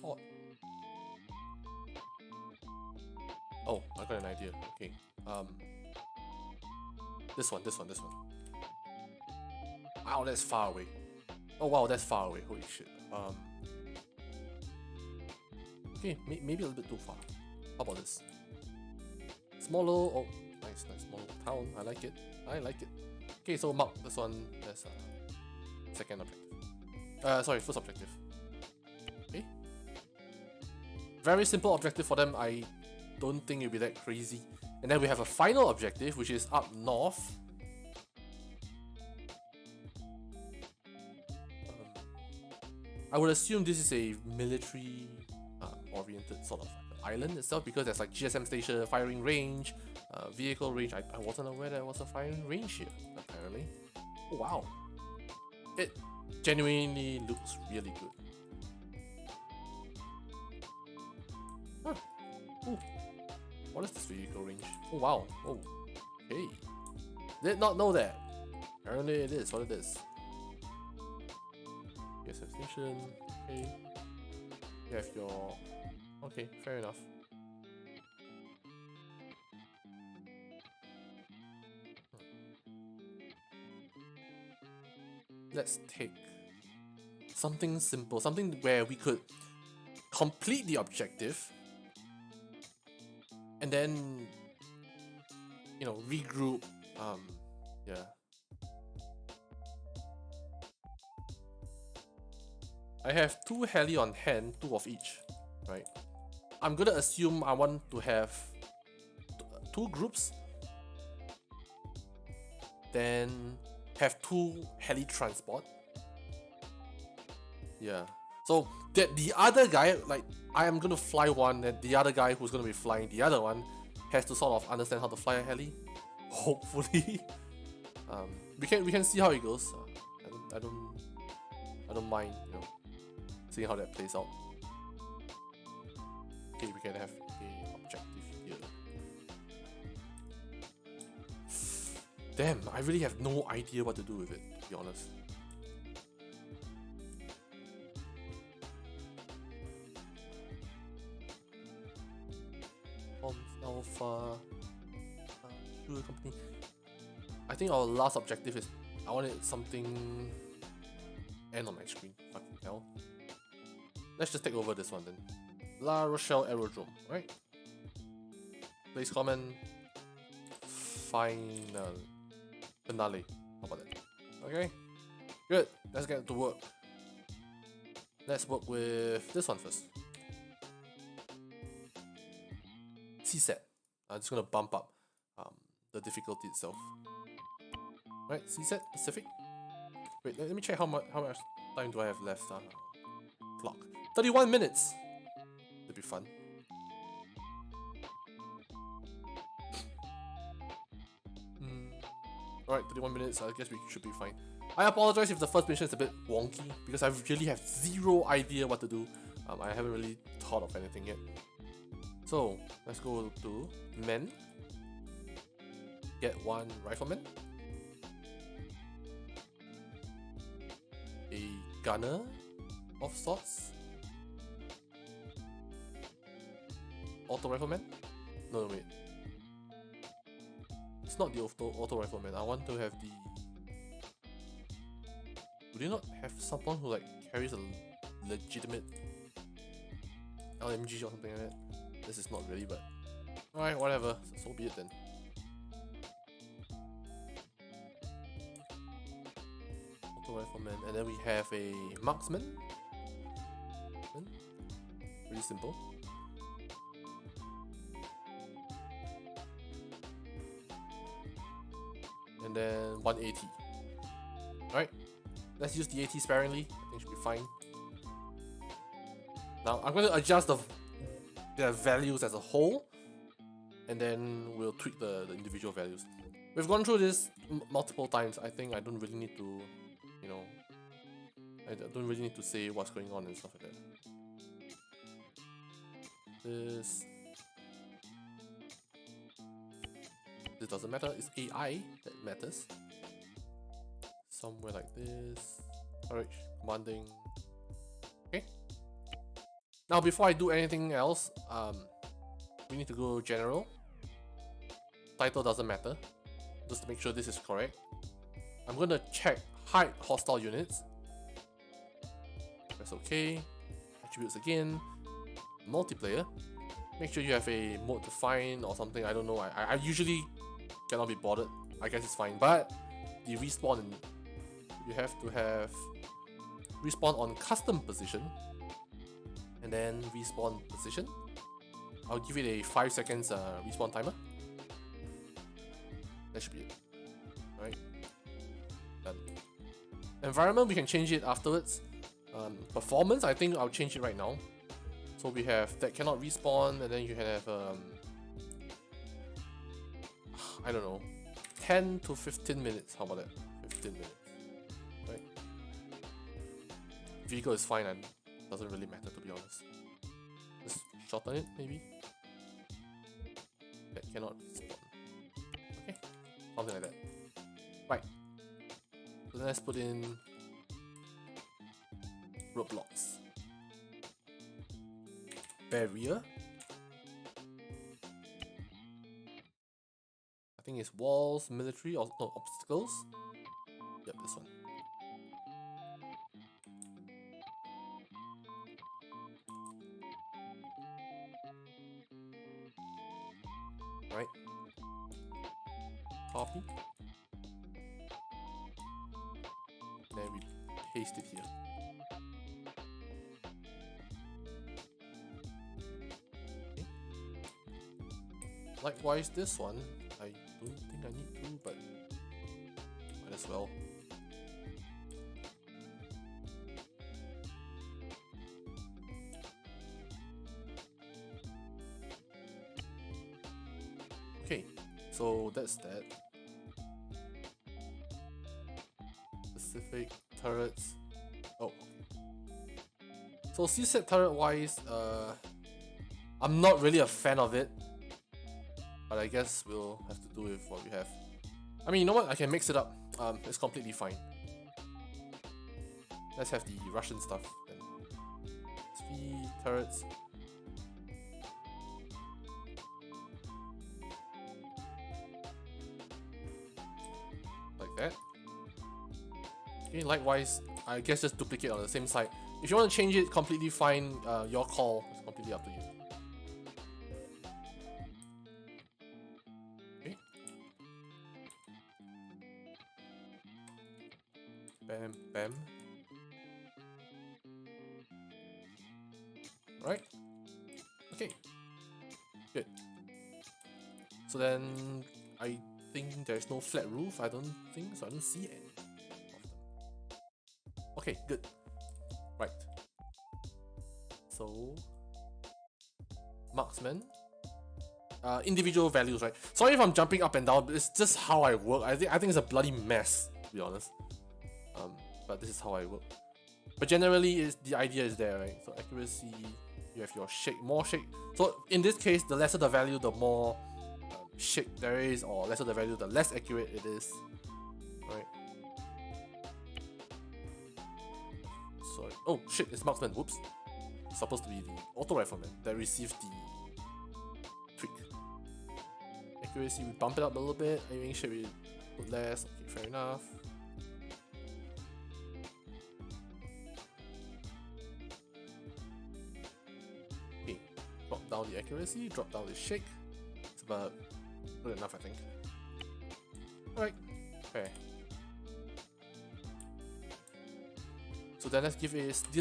Hot. Oh, I got an idea. Okay. This one. Wow, that's far away. Oh wow, that's far away. Holy shit. Okay, maybe a little bit too far. How about this? Small little, oh, nice, small little town. I like it. Okay, so mark this one as second objective. Sorry, first objective. Okay. Very simple objective for them. I don't think it'll be that crazy. And then we have a final objective, which is up north. I would assume this is a military oriented sort of island itself, because there's like GSM station, firing range, vehicle range. I wasn't aware there was a firing range here, apparently. Oh, wow. genuinely looks really good. Huh. Ooh. What is this vehicle range? Oh wow. Oh. Hey. Did not know that. Apparently it is what it is. Yes, station. Okay. You have your. Okay, fair enough. Let's take something simple, something where we could complete the objective and then, you know, regroup. Yeah. I have 2 heli on hand, 2 of each, right? I'm gonna assume I want to have 2 groups, then have 2 heli transport. Yeah. So that the other guy, like I am gonna fly one, and the other guy who's gonna be flying the other one has to sort of understand how to fly a heli. Hopefully, we can see how it goes. I don't mind, you know, seeing how that plays out. Okay, we can have a objective here. Damn, I really have no idea what to do with it, to be honest. Alpha Sugar Company. I think our last objective is I wanted something end on my screen. Fucking hell. Let's just take over this one then. La Rochelle Aerodrome, right? Place comment. Final. Finale. How about that? Okay. Good. Let's get to work. Let's work with this one first. CSAT. I'm just gonna bump up the difficulty itself. Right, CSAT Pacific. Wait, let me check how much time do I have left. Clock. 31 minutes. That'd be fun. Alright, 31 minutes. I guess we should be fine. I apologize if the first mission is a bit wonky because I really have zero idea what to do. I haven't really thought of anything yet. So let's go to men. Get 1 rifleman, a gunner of sorts, auto rifleman. No, wait. It's not the auto rifleman. I want to have the. Do they not have someone who like carries a legitimate LMG or something like that? This is not really, but alright, whatever. So be it then. Auto rifleman, and then we have a marksman. Pretty simple. And then 180. Alright, let's use the AT sparingly. I think it should be fine. Now I'm going to adjust their values as a whole, and then we'll tweak the individual values. We've gone through this multiple times. I think I don't really need to, you know, I don't really need to say what's going on and stuff like that. This doesn't matter, it's AI that matters. Somewhere like this. Alright, commanding. Okay. Now before I do anything else, we need to go general. Title doesn't matter. Just to make sure this is correct. I'm gonna check hide hostile units. Press OK. Attributes again. Multiplayer. Make sure you have a mode to find or something. I don't know. I usually cannot be bothered. I guess it's fine. But the respawn, you have to have respawn on custom position and then respawn position. I'll give it a 5 seconds respawn timer. That should be it. Alright. Done. Environment, we can change it afterwards. Performance, I think I'll change it right now. So we have that cannot respawn, and then you can have I don't know, 10 to 15 minutes. How about that? 15 minutes. Right. vehicle is fine and doesn't really matter, to be honest. Just shorten it, maybe. That cannot spawn. Okay, something like that. Right. So then let's put in roadblocks. Barrier. I think it's walls, military, or no, obstacles. Yep, this one. Right. Copy. Then we paste it here. Okay. Likewise, this one, I don't think I need to, but might as well. Okay, so that's that. Specific turrets. Oh. So CSAT turret wise, I'm not really a fan of it. But I guess we'll have to do with what we have. I mean, you know what? I can mix it up. It's completely fine. Let's have the Russian stuff then. SV turrets. Like that. Okay, likewise, I guess just duplicate on the same side. If you want to change it, completely fine. Your call. It's completely up to you. Okay. Bam, bam. Right. Okay. Good. So then, I think there's no flat roof. I don't think so. I don't see any. Okay, good. Right. So, marksman. Individual values, right? Sorry if I'm jumping up and down, but it's just how I work. I think it's a bloody mess, to be honest. But this is how I work. But generally, the idea is there, right? So accuracy, you have your shake, more shake. So in this case, the lesser the value, the more shake there is, or lesser the value, the less accurate it is. Right. Sorry. Oh shit, it's marksman. Whoops. It's supposed to be the auto rifleman that received the tweak. Accuracy, we bump it up a little bit. Aiming should we put less. Okay, fair enough. Okay, drop down the accuracy, drop down the shake. It's about good enough, I think. Alright, okay. So then let's give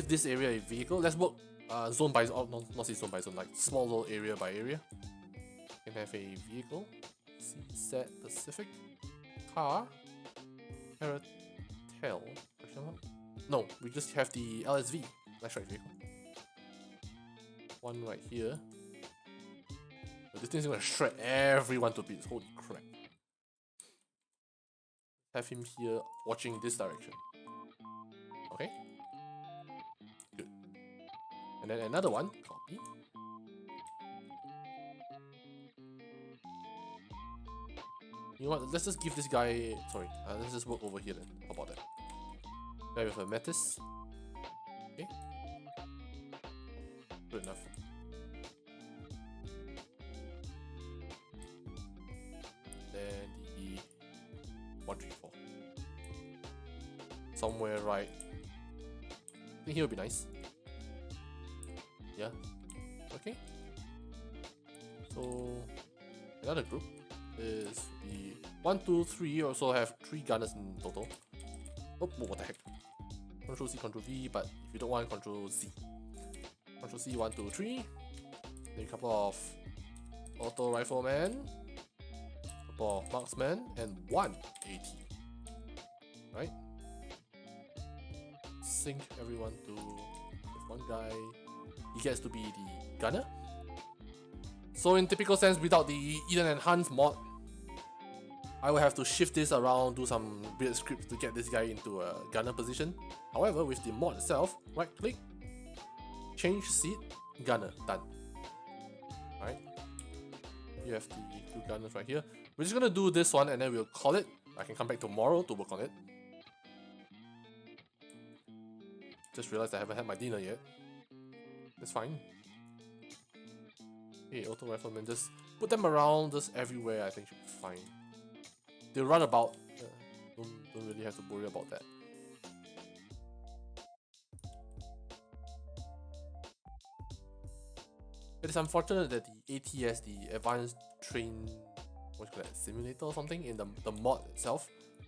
this area a vehicle. Let's work zone by zone, not say zone by zone, like small little area by area. Can have a vehicle. CSAT Pacific. Car. Paratel. No, we just have the LSV. That's right, vehicle. One right here. This thing's gonna shred everyone to bits. Holy crap. Have him here watching this direction. Okay. Good. And then another one. Copy. You know what? Let's just give this guy. Sorry. Let's just work over here then. How about that? Guy with a Metis. Okay. Good enough. Then the 134. Somewhere right. I think here would be nice. Yeah. Okay. So another group is the 1, 2, 3. Also have 3 gunners in total. Oh, what the heck? Control C, Control V, but if you don't want, Control Z. Control C, 1, 2, 3. Then a couple of auto riflemen, a couple of marksmen, and 1 AT. Right? Sync everyone to this one guy. He gets to be the gunner. So in typical sense, without the Eden and Hans mod, I will have to shift this around, do some weird scripts to get this guy into a gunner position. However, with the mod itself, right click, change seat, gunner, done. Alright, you have the two gunners right here. We're just gonna do this one and then we'll call it. I can come back tomorrow to work on it. Just realized I haven't had my dinner yet. That's fine. Hey, auto rifleman, just put them around just everywhere. I think should be fine. They'll run about. Don't really have to worry about that. It is unfortunate that the ATS, the Advanced Train, what you call that, simulator or something, in the mod itself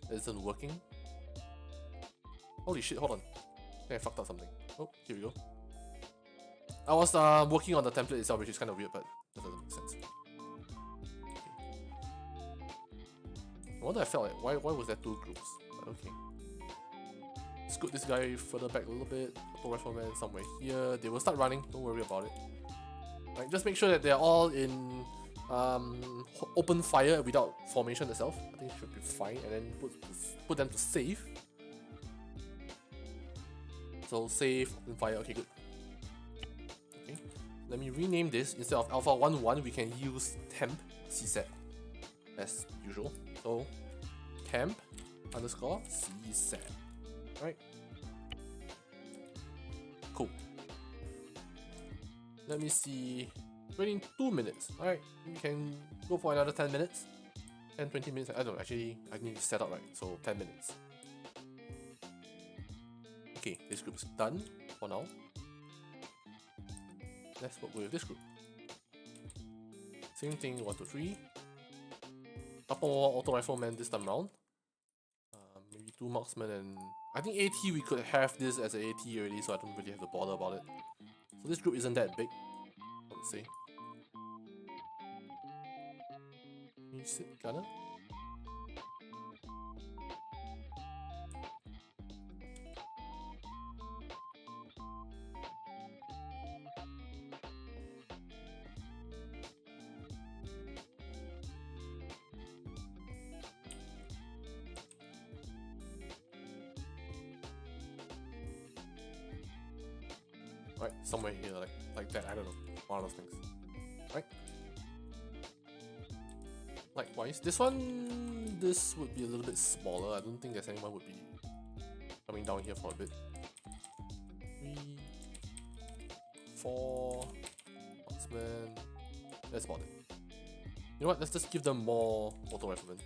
isn't working. Holy shit! Hold on, I think I fucked up something. Oh, here we go. I was working on the template itself, which is kind of weird, but that doesn't make sense. I wonder I felt like, why was there two groups? But okay. Scoot this guy further back a little bit. Auto rifleman somewhere here. They will start running, don't worry about it. Right, just make sure that they're all in open fire without formation itself. I think it should be fine. And then put them to save. So save, open fire, okay good. Okay, let me rename this. Instead of Alpha 11, we can use temp CSET as usual. So temp underscore CSET. Right. Cool. Let me see. Waiting 2 minutes. Alright, we can go for another 10 minutes. 10-20 minutes. I don't know, actually I need to set up right. So 10 minutes. Okay, this group is done for now. Let's work with this group. Same thing, 1, 2, 3. Couple more auto riflemen this time round. Maybe 2 marksmen and I think AT we could have this as an AT already, so I don't really have to bother about it. So this group isn't that big, I would say. Can you sit gunner? Right, somewhere here, like that, I don't know, one of those things. Right? Likewise, this one, this would be a little bit smaller. I don't think there's anyone would be coming down here for a bit. 3, 4, marksman, that's about it. You know what, let's just give them more auto riflemen.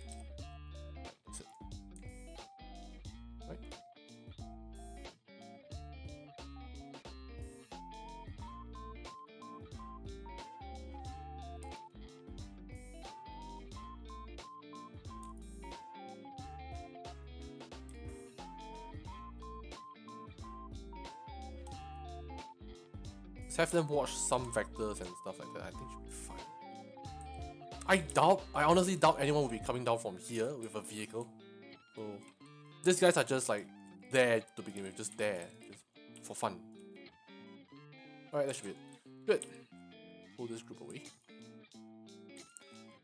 That's it. Right? Have them watch some vectors and stuff like that. I think should be fine. I honestly doubt anyone will be coming down from here with a vehicle. So these guys are just like there to begin with, just there, just for fun. Alright, that should be it. Good. Pull this group away.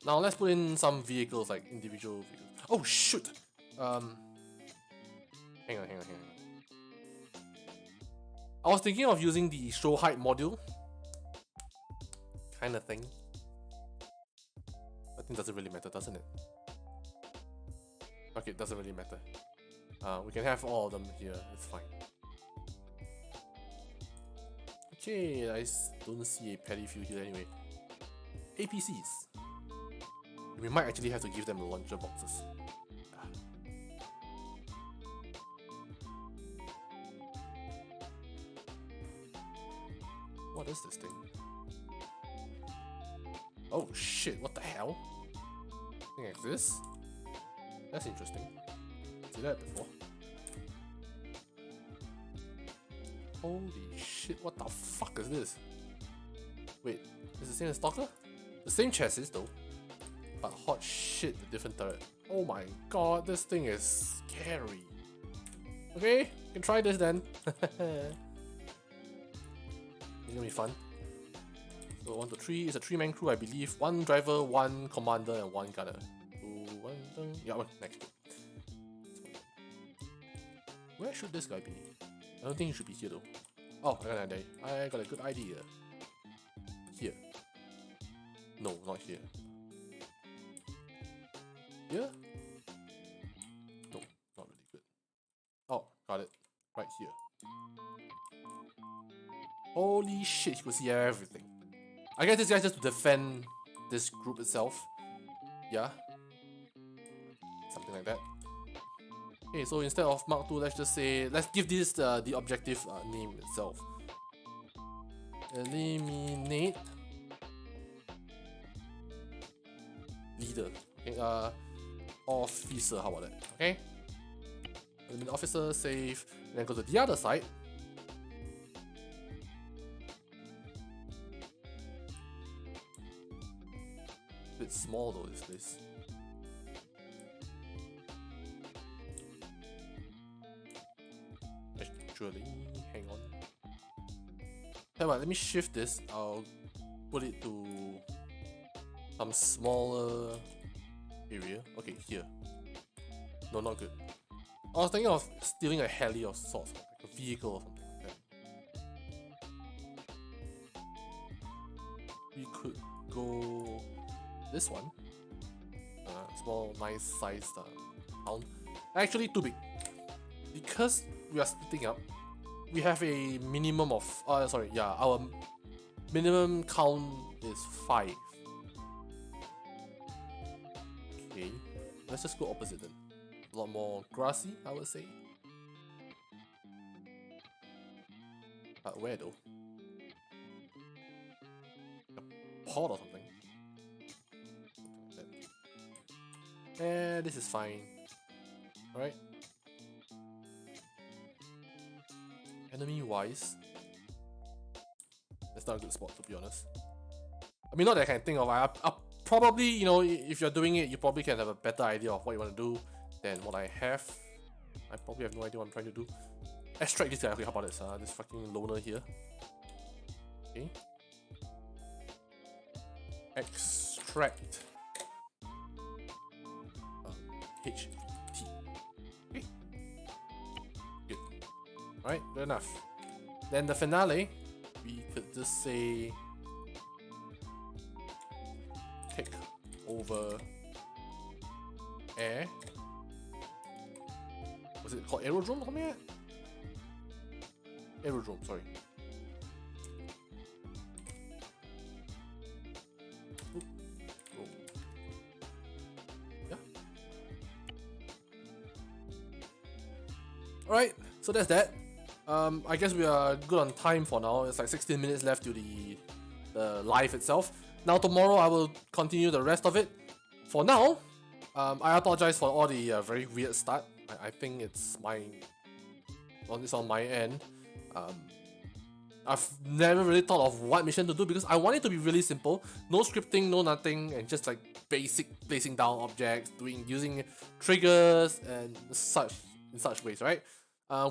Now let's put in some vehicles, like individual vehicles. Oh shoot! Hang on. I was thinking of using the show height module kind of thing. I think it doesn't really matter, doesn't it? Okay, it doesn't really matter. We can have all of them here, it's fine. Okay, I don't see a petty few here anyway. APCs. We might actually have to give them launcher boxes. What is this thing? Oh shit, what the hell? Thing like this? That's interesting. See that before? Holy shit, what the fuck is this? Wait, is it the same as Stalker? The same chassis though. But hot shit, a different turret. Oh my god, this thing is scary. Okay, you can try this then. It's gonna be fun. So 1 to 3 is a 3-man crew, I believe. 1 driver, 1 commander, and 1 gunner. So 1, Yeah, well, next. Where should this guy be? I don't think he should be here though. Oh, I got a good idea. Here. No, not here. Here? No, not really good. Oh, got it. Right here. Holy shit, you can see everything. I guess this guy's just to defend this group itself. Yeah. Something like that. Okay, so instead of Mark 2, let's just say, let's give this the objective name itself. Eliminate leader. Okay, officer, how about that? Okay. Eliminate officer, save, and then go to the other side. A bit small though, this place. Actually, hang on. Hey, let me shift this. I'll put it to some smaller area. Okay, here. No, not good. I was thinking of stealing a heli of sorts, like a vehicle or something like that. We could go this one. Small, nice sized town. Actually, too big. Because we are splitting up, we have a minimum of our minimum count is 5. Okay, let's just go opposite then. A lot more grassy, I would say. But where though? A pot or something. This is fine. Alright. Enemy wise, that's not a good spot to be honest. I mean, not that I can think of. I probably, you know, if you're doing it, you probably can have a better idea of what you want to do than what I have. I probably have no idea what I'm trying to do. Extract this guy. Okay, how about this? This fucking loner here. Okay. Extract. HT. Okay. Good. Alright, good enough. Then the finale, we could just say take over air. Was it called aerodrome or something like that? Aerodrome, sorry. Yeah. Alright, so that's that. I guess we are good on time for now. It's like 16 minutes left to the live itself. Now tomorrow I will continue the rest of it. For now, I apologize for all the very weird start. I think it's on my end. I've never really thought of what mission to do because I want it to be really simple. No scripting, no nothing, and just like basic placing down objects, using triggers and such ways, right?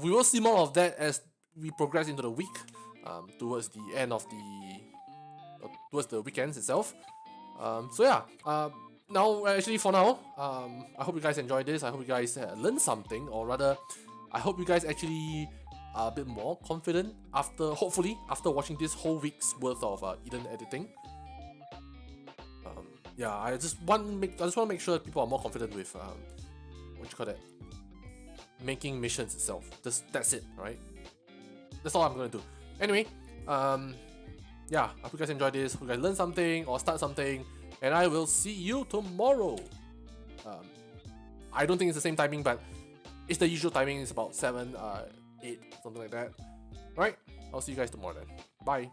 We will see more of that as we progress into the week, towards the end of towards the weekends itself. So yeah, now actually for now, I hope you guys enjoyed this. I hope you guys learned something, or rather, I hope you guys actually are a bit more confident hopefully after watching this whole week's worth of Eden editing. Yeah, I just want to make sure that people are more confident with what you call that, making missions itself. That's it, right? That's all I'm gonna do. Anyway, yeah, I hope you guys enjoyed this. Hope you guys learned something or start something, and I will see you tomorrow. I don't think it's the same timing, but it's the usual timing. It's about 7, 8, something like that. Right? I'll see you guys tomorrow then. Bye.